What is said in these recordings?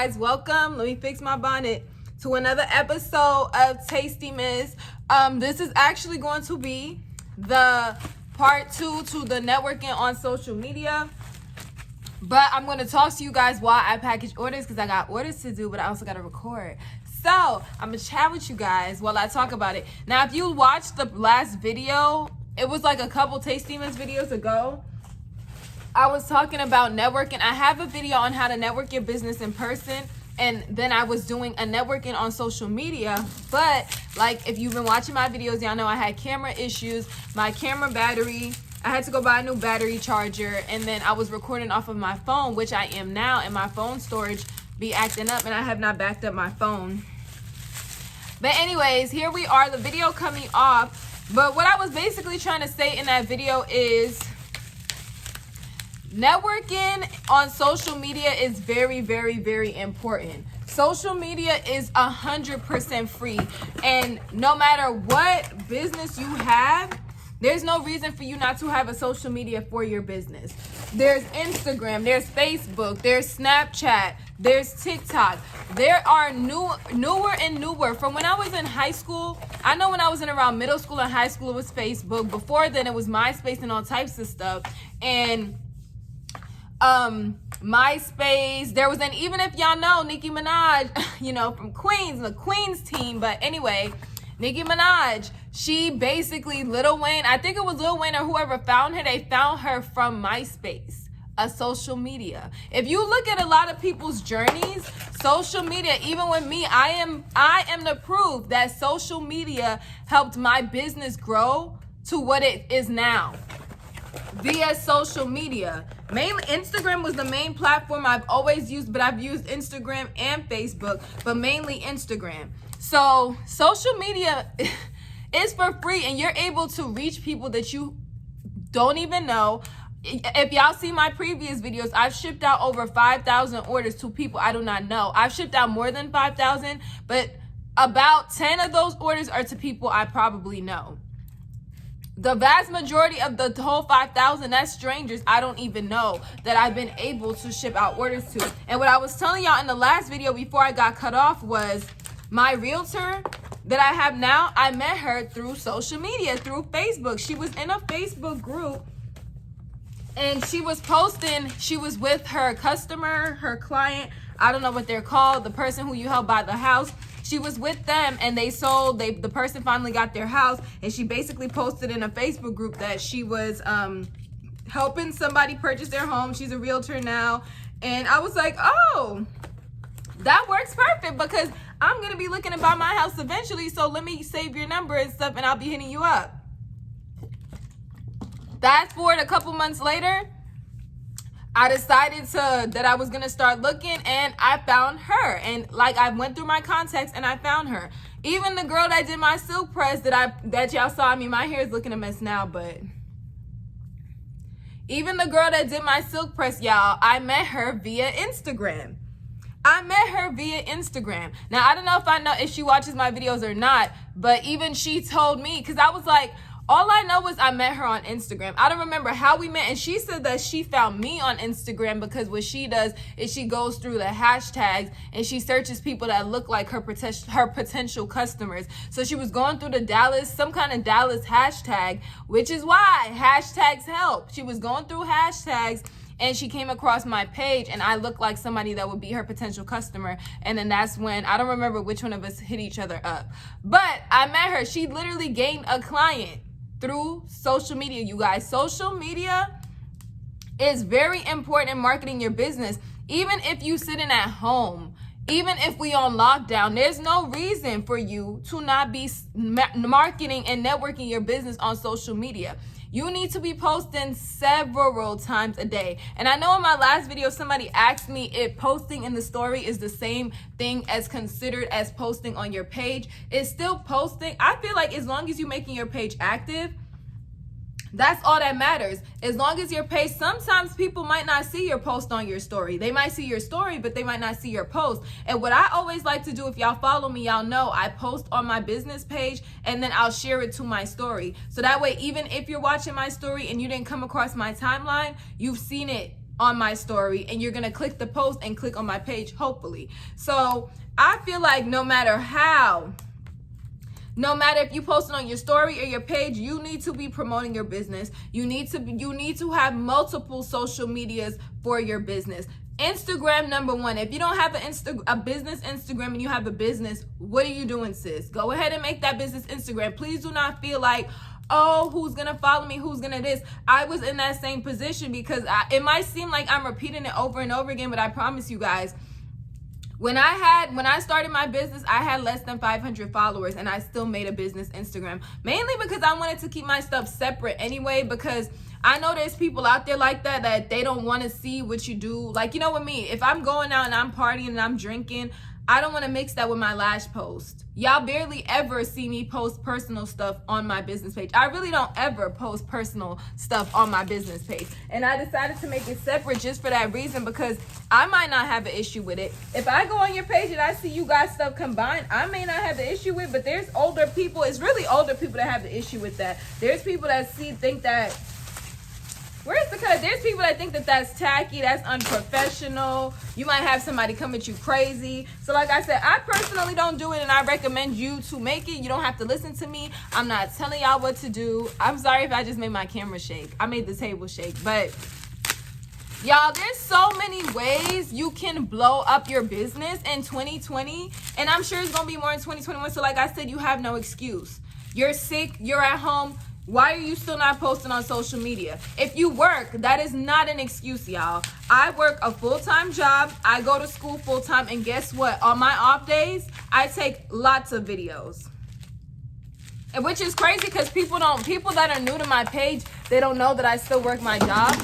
guys, welcome. Let me fix my bonnet to another episode of Tastimas. This is actually going to be the part 2 to the networking on social media. But I'm going to talk to you guys while I package orders because I got orders to do, but I also got to record. So I'm going to chat with you guys while I talk about it. Now, if you watched the last video, it was like a couple Tastimas videos ago. I was talking about networking. I have a video on how to network your business in person, and then I was doing a networking on social media. But like, if you've been watching my videos, y'all know I had camera issues. My camera battery, I had to go buy a new battery charger, and then I was recording off of my phone, which I am now, and my phone storage be acting up, and I have not backed up my phone. But anyways, here we are, the video coming off. But what I was basically trying to say in that video is networking on social media is very, very, very important. Social media is 100% free. And no matter what business you have, there's no reason for you not to have a social media for your business. There's Instagram, there's Facebook, there's Snapchat, there's TikTok. There are newer and newer. From when I was in high school, I know when I was in around middle school and high school, it was Facebook. Before then, it was MySpace and all types of stuff. And MySpace, there was even if y'all know Nicki Minaj, from Queens, the Queens team. But anyway, Nicki Minaj, she basically, Lil Wayne, I think it was Lil Wayne or whoever found her, they found her from MySpace, a social media. If you look at a lot of people's journeys, social media, even with me, I am the proof that social media helped my business grow to what it is now via social media. Mainly Instagram was the main platform I've always used, but I've used Instagram and Facebook, but mainly Instagram. So social media is for free, and you're able to reach people that you don't even know. If y'all see my previous videos, I've shipped out over 5,000 orders to people I do not know. I've shipped out more than 5,000, but about 10 of those orders are to people I probably know. The vast majority of the whole 5,000, that's strangers I don't even know that I've been able to ship out orders to. And what I was telling y'all in the last video before I got cut off was my realtor that I have now, I met her through social media, through Facebook. She was in a Facebook group, and she was posting, she was with her customer, her client, I don't know what they're called, the person who you help buy the house. She was with them, and they sold, the person finally got their house, and she basically posted in a Facebook group that she was helping somebody purchase their home. She's a realtor now. And I was like, oh, that works perfect, because I'm going to be looking to buy my house eventually, so let me save your number and stuff, and I'll be hitting you up. Fast forward a couple months later, I decided that I was going to start looking, and I found her. And like, I went through my contacts and I found her. Even the girl that did my silk press that y'all saw, I mean, my hair is looking a mess now, but even the girl that did my silk press, y'all, I met her via Instagram. Now, I don't know if she watches my videos or not, but even she told me, because I was like, all I know is I met her on Instagram. I don't remember how we met, and she said that she found me on Instagram because what she does is she goes through the hashtags and she searches people that look like her potential customers. So she was going through some kind of Dallas hashtag, which is why hashtags help. She was going through hashtags, and she came across my page, and I looked like somebody that would be her potential customer. And then that's when, I don't remember which one of us hit each other up, but I met her. She literally gained a client through social media, you guys. Social media is very important in marketing your business. Even if you sitting at home, even if we on lockdown, there's no reason for you to not be marketing and networking your business on social media. You need to be posting several times a day. And I know in my last video, somebody asked me if posting in the story is the same thing as considered as posting on your page. It's still posting. I feel like as long as you're making your page active, that's all that matters. As long as your page, sometimes people might not see your post on your story. They might see your story, but they might not see your post. And what I always like to do, if y'all follow me, y'all know I post on my business page, and then I'll share it to my story. So that way, even if you're watching my story and you didn't come across my timeline, you've seen it on my story, and you're gonna click the post and click on my page, hopefully. So I feel like no matter if you post it on your story or your page, you need to be promoting your business. You need to have multiple social medias for your business. Instagram, number one. If you don't have a business Instagram and you have a business, what are you doing, sis? Go ahead and make that business Instagram. Please do not feel like, oh, who's gonna follow me? Who's gonna this? I was in that same position because it might seem like I'm repeating it over and over again, but I promise you guys, when I started my business, I had less than 500 followers, and I still made a business Instagram, mainly because I wanted to keep my stuff separate anyway, because I know there's people out there like that they don't want to see what you do. Like, you know what I mean? If I'm going out and I'm partying and I'm drinking, I don't want to mix that with my lash post. Y'all barely ever see me post personal stuff on my business page. I really don't ever post personal stuff on my business page. And I decided to make it separate just for that reason, because I might not have an issue with it. If I go on your page and I see you guys stuff combined, I may not have the issue with it, but there's older people. It's really older people that have the issue with that. There's people that think that, there's people that think that that's tacky, that's unprofessional. You might have somebody come at you crazy. So like I said, I personally don't do it, and I recommend you to make it. You don't have to listen to me. I'm not telling y'all what to do. I'm sorry if I just made my camera shake. I made the table shake. But y'all, there's so many ways you can blow up your business in 2020. And I'm sure it's going to be more in 2021. So like I said, you have no excuse. You're sick. You're at home. Why are you still not posting on social media? If you work, that is not an excuse, y'all. I work a full-time job. I go to school full-time. And guess what? On my off days, I take lots of videos. And which is crazy because people that are new to my page, they don't know that I still work my job.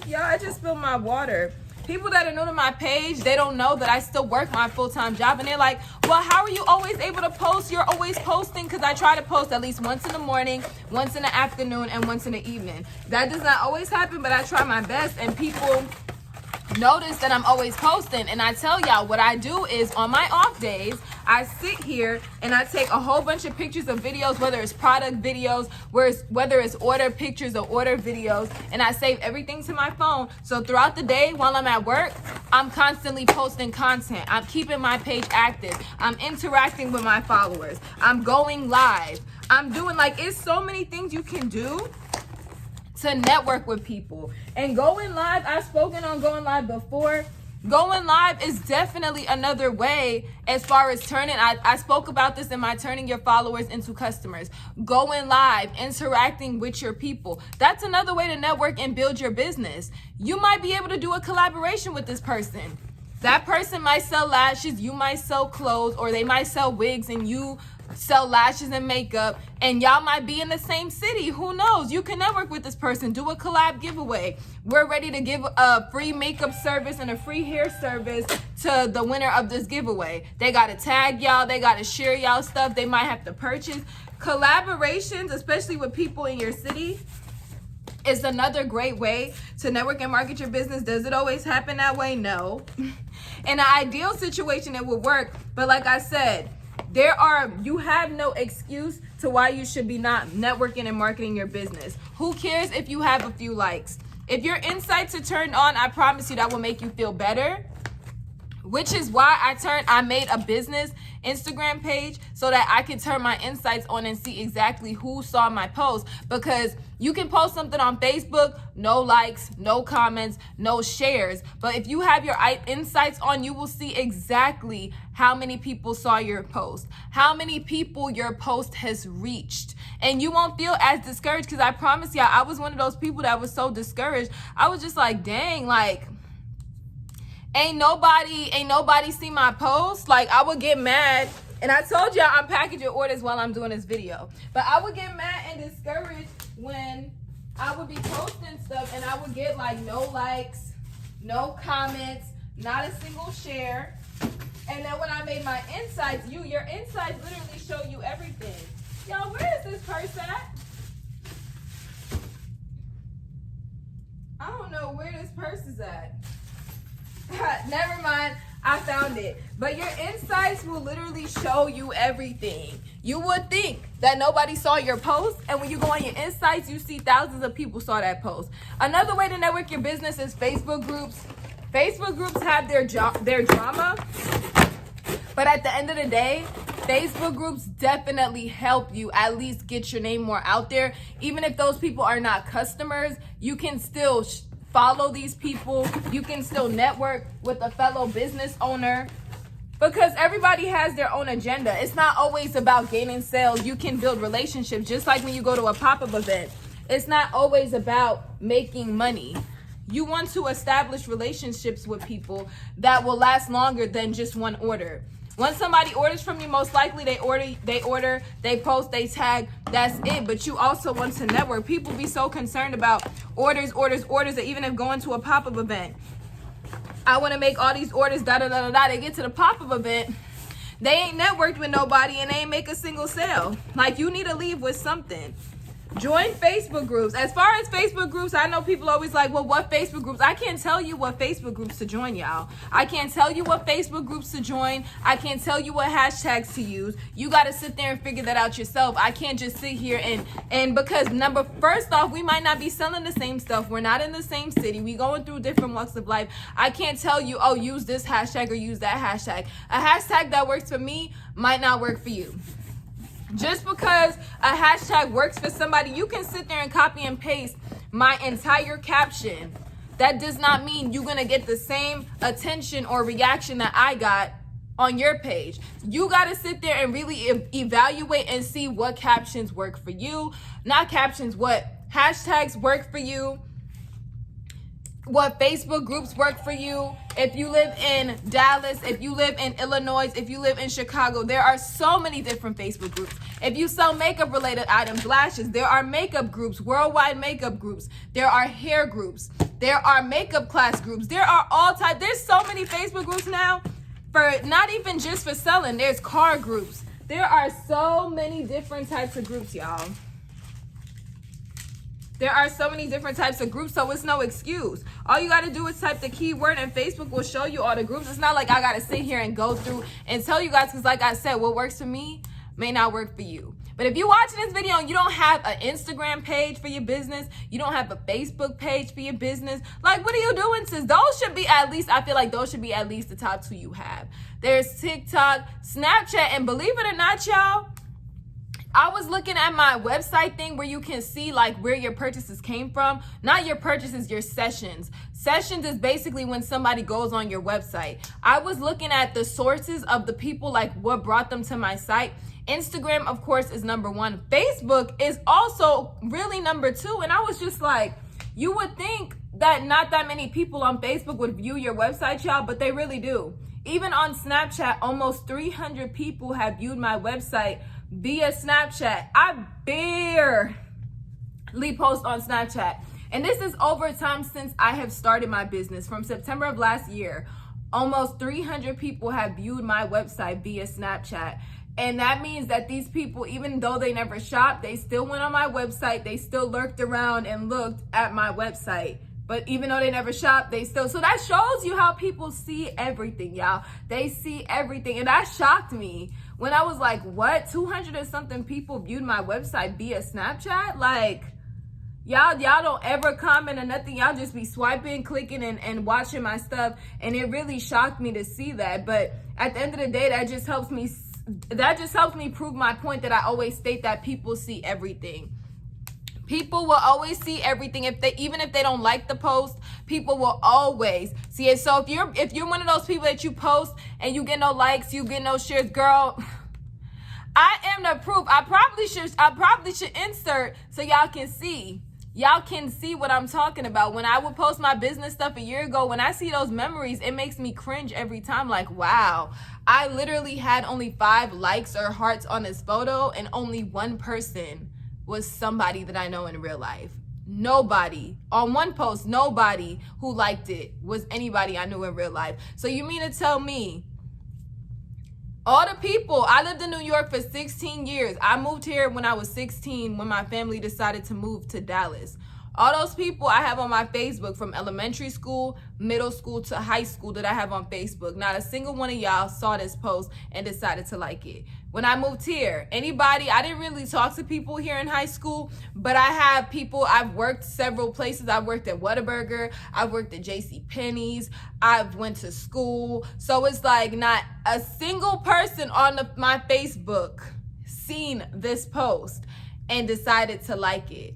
Y'all, I just spilled my water. People that are new to my page, they don't know that I still work my full-time job. And they're like, well, how are you always able to post? You're always posting. Because I try to post at least once in the morning, once in the afternoon, and once in the evening. That does not always happen, but I try my best. And people notice that I'm always posting. And I tell y'all, what I do is on my off days, I sit here and I take a whole bunch of pictures of videos, whether it's product videos, whether it's order pictures or order videos, and I save everything to my phone. So throughout the day while I'm at work, I'm constantly posting content. I'm keeping my page active. I'm interacting with my followers. I'm going live. I'm doing, it's so many things you can do to network with people. And going live, I've spoken on going live before. Going live is definitely another way as far as I spoke about this in my turning your followers into customers. Going live, interacting with your people. That's another way to network and build your business. You might be able to do a collaboration with this person. That person might sell lashes, you might sell clothes, or they might sell wigs and you sell lashes and makeup, and y'all might be in the same city. Who knows? You can network with this person. Do a collab giveaway. We're ready to give a free makeup service and a free hair service to the winner of this giveaway. They got to tag y'all. They got to share y'all stuff. They might have to purchase. Collaborations, especially with people in your city, is another great way to network and market your business. Does it always happen that way? No. In an ideal situation, it would work. But like I said, you have no excuse to why you should be not networking and marketing your business. Who cares if you have a few likes? If your insights are turned on, I promise you that will make you feel better. Which is why I made a business Instagram page so that I can turn my insights on and see exactly who saw my post. Because you can post something on Facebook, no likes, no comments, no shares. But if you have your insights on, you will see exactly how many people saw your post, how many people your post has reached. And you won't feel as discouraged, because I promise y'all, I was one of those people that was so discouraged. I was just like, dang, Ain't nobody see my post. I would get mad. And I told y'all I'm packaging orders while I'm doing this video. But I would get mad and discouraged when I would be posting stuff and I would get no likes, no comments, not a single share. And then when I made my insights, your insights literally show you everything. Y'all, where is this purse at? I don't know where this purse is at. Never mind, I found it. But your insights will literally show you everything. You would think that nobody saw your post, and when you go on your insights, you see thousands of people saw that post. Another way to network your business is Facebook groups. Facebook groups have their drama, but at the end of the day, Facebook groups definitely help you at least get your name more out there. Even if those people are not customers, you can still follow these people. You can still network with a fellow business owner, because everybody has their own agenda. It's not always about gaining sales. You can build relationships, just like when you go to a pop-up event. It's not always about making money. You want to establish relationships with people that will last longer than just one order. Once somebody orders from you, most likely they order, they post, they tag, that's it. But you also want to network. People be so concerned about orders, that even if going to a pop-up event, I want to make all these orders, They get to the pop-up event, they ain't networked with nobody and they ain't make a single sale. Like, you need to leave with something. Join Facebook groups. As far as Facebook groups, I know people always like, well, what Facebook groups? I can't tell you what Facebook groups to join, y'all. I can't tell you what Facebook groups to join. I can't tell you what hashtags to use. You got to sit there and figure that out yourself. I can't just sit here and because first off, we might not be selling the same stuff. We're not in the same city. We going through different walks of life. I can't tell you, oh, use this hashtag or use that hashtag. A hashtag that works for me might not work for you. Just because a hashtag works for somebody, you can sit there and copy and paste my entire caption. That does not mean you're going to get the same attention or reaction that I got on your page. You got to sit there and really evaluate and see what captions work for you. Not captions, what hashtags work for you. What Facebook groups work for you. If you live in Dallas, if you live in Illinois, if you live in Chicago, there are so many different Facebook groups. If you sell makeup related items, lashes, there are makeup groups, worldwide makeup groups. There are hair groups. There are makeup class groups. There are all types. There's so many Facebook groups now, for not even just for selling. There's car groups. There are so many different types of groups, y'all. There are so many different types of groups, so it's no excuse. All you got to do is type the keyword and Facebook will show you all the groups. It's not like I got to sit here and go through and tell you guys, because like I said, what works for me may not work for you. But if you're watching this video and you don't have an Instagram page for your business, you don't have a Facebook page for your business, like, what are you doing? Since those should be at least, I feel like those should be at least the top two you have. There's TikTok, Snapchat, and believe it or not, y'all, I was looking at my website thing where you can see like where your purchases came from. Not your purchases, your sessions. Sessions is basically when somebody goes on your website. I was looking at the sources of the people, like what brought them to my site. Instagram, of course, is number one. Facebook is also really number two. And I was just like, you would think that not that many people on Facebook would view your website, y'all, but they really do. Even on Snapchat, almost 300 people have viewed my website via Snapchat. I barely post on Snapchat. And this is over time since I have started my business. From September of last year, almost 300 people have viewed my website via Snapchat. And that means that these people, even though they never shopped, they still went on my website. They still lurked around and looked at my website. But even though they never shopped, they still. So that shows you how people see everything, y'all. They see everything. And that shocked me when I was like, what? 200 and something people viewed my website via Snapchat? Like, y'all don't ever comment or nothing. Y'all just be swiping, clicking, and watching my stuff. And it really shocked me to see that. But at the end of the day, that just helps me prove my point that I always state, that people see everything. People will always see everything. Even if they don't like the post, people will always see it. So if you're one of those people that you post and you get no likes, you get no shares, girl, I am the proof. I probably should insert so y'all can see. Y'all can see what I'm talking about. When I would post my business stuff a year ago, when I see those memories, it makes me cringe every time. Like, wow, I literally had only 5 likes or hearts on this photo, and only one person was somebody that I know in real life. Nobody. On one post, nobody who liked it was anybody I knew in real life. So you mean to tell me all the people, I lived in New York for 16 years. I moved here when I was 16 when my family decided to move to Dallas. All those people I have on my Facebook from elementary school, middle school to high school that I have on Facebook. Not a single one of y'all saw this post and decided to like it. When I moved here, anybody, I didn't really talk to people here in high school, but I have people, I've worked several places. I've worked at Whataburger, I've worked at JCPenney's, I've went to school. So it's like not a single person on my Facebook seen this post and decided to like it.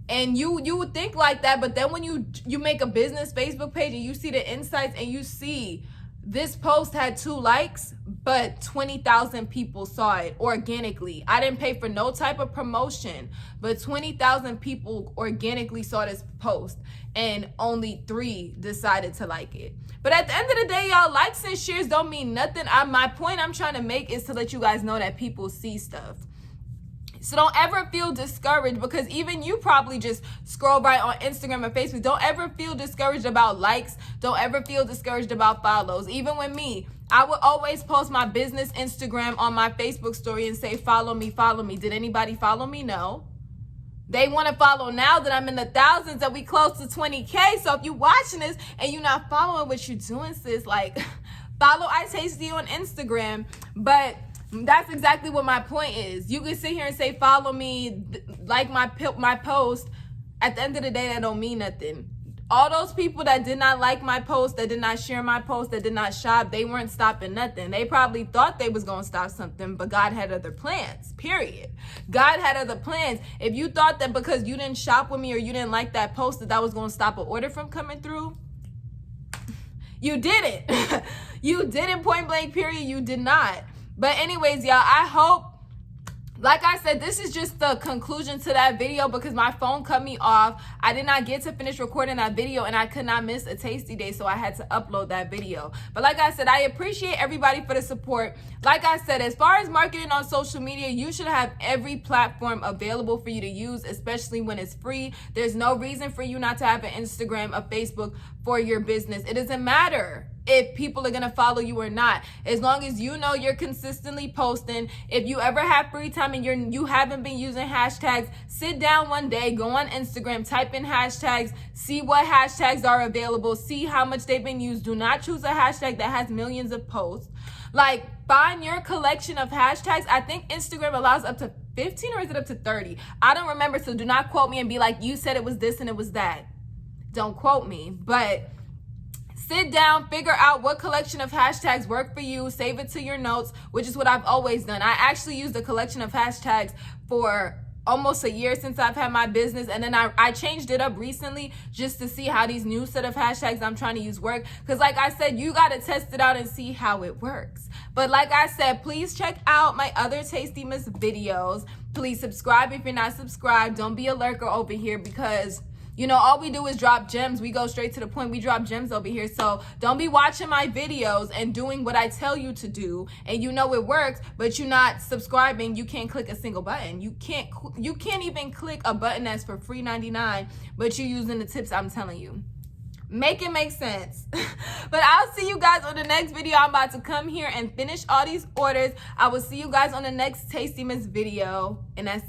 And you would think like that, but then when you make a business Facebook page and you see the insights and you see this post had 2 likes, but 20,000 people saw it organically. I didn't pay for no type of promotion, but 20,000 people organically saw this post and only 3 decided to like it. But at the end of the day, y'all, likes and shares don't mean nothing. My point I'm trying to make is to let you guys know that people see stuff. So don't ever feel discouraged, because even you probably just scroll by on Instagram and Facebook. Don't ever feel discouraged about likes. Don't ever feel discouraged about follows. Even with me, I would always post my business Instagram on my Facebook story and say, follow me, follow me. Did anybody follow me? No. They want to follow now that I'm in the thousands, that we close to 20K. So if you watching this and you're not following what you're doing, sis, like follow I Taste You on Instagram. But that's exactly what my point is. You can sit here and say, follow me, like my post. At the end of the day, that don't mean nothing. All those people that did not like my post, that did not share my post, that did not shop, they weren't stopping nothing. They probably thought they was going to stop something, but God had other plans, period. God had other plans. If you thought that because you didn't shop with me or you didn't like that post that was going to stop an order from coming through, you didn't. You didn't, point blank, period. You did not. But anyways, y'all, I hope, like I said, this is just the conclusion to that video because my phone cut me off. I did not get to finish recording that video and I could not miss a tasty day, so I had to upload that video. But like I said, I appreciate everybody for the support. Like I said, as far as marketing on social media, you should have every platform available for you to use, especially when it's free. There's no reason for you not to have an Instagram, a Facebook for your business. It doesn't matter if people are going to follow you or not. As long as you know you're consistently posting. If you ever have free time and you haven't been using hashtags, sit down one day, go on Instagram, type in hashtags, see what hashtags are available, see how much they've been used. Do not choose a hashtag that has millions of posts. Like, find your collection of hashtags. I think Instagram allows up to 15 or is it up to 30? I don't remember, so do not quote me and be like, you said it was this and it was that. Don't quote me, but sit down, figure out what collection of hashtags work for you, save it to your notes, which is what I've always done. I actually used a collection of hashtags for almost a year since I've had my business, and then I changed it up recently just to see how these new set of hashtags I'm trying to use work, because like I said, you got to test it out and see how it works. But like I said, please check out my other Tastimas videos. Please subscribe if you're not subscribed. Don't be a lurker over here, because you know, all we do is drop gems. We go straight to the point. We drop gems over here. So don't be watching my videos and doing what I tell you to do, and you know it works, but you're not subscribing. You can't click a single button. You can't even click a button that's for free 99, but you're using the tips I'm telling you. Make it make sense. But I'll see you guys on the next video. I'm about to come here and finish all these orders. I will see you guys on the next Tastimas video, and that's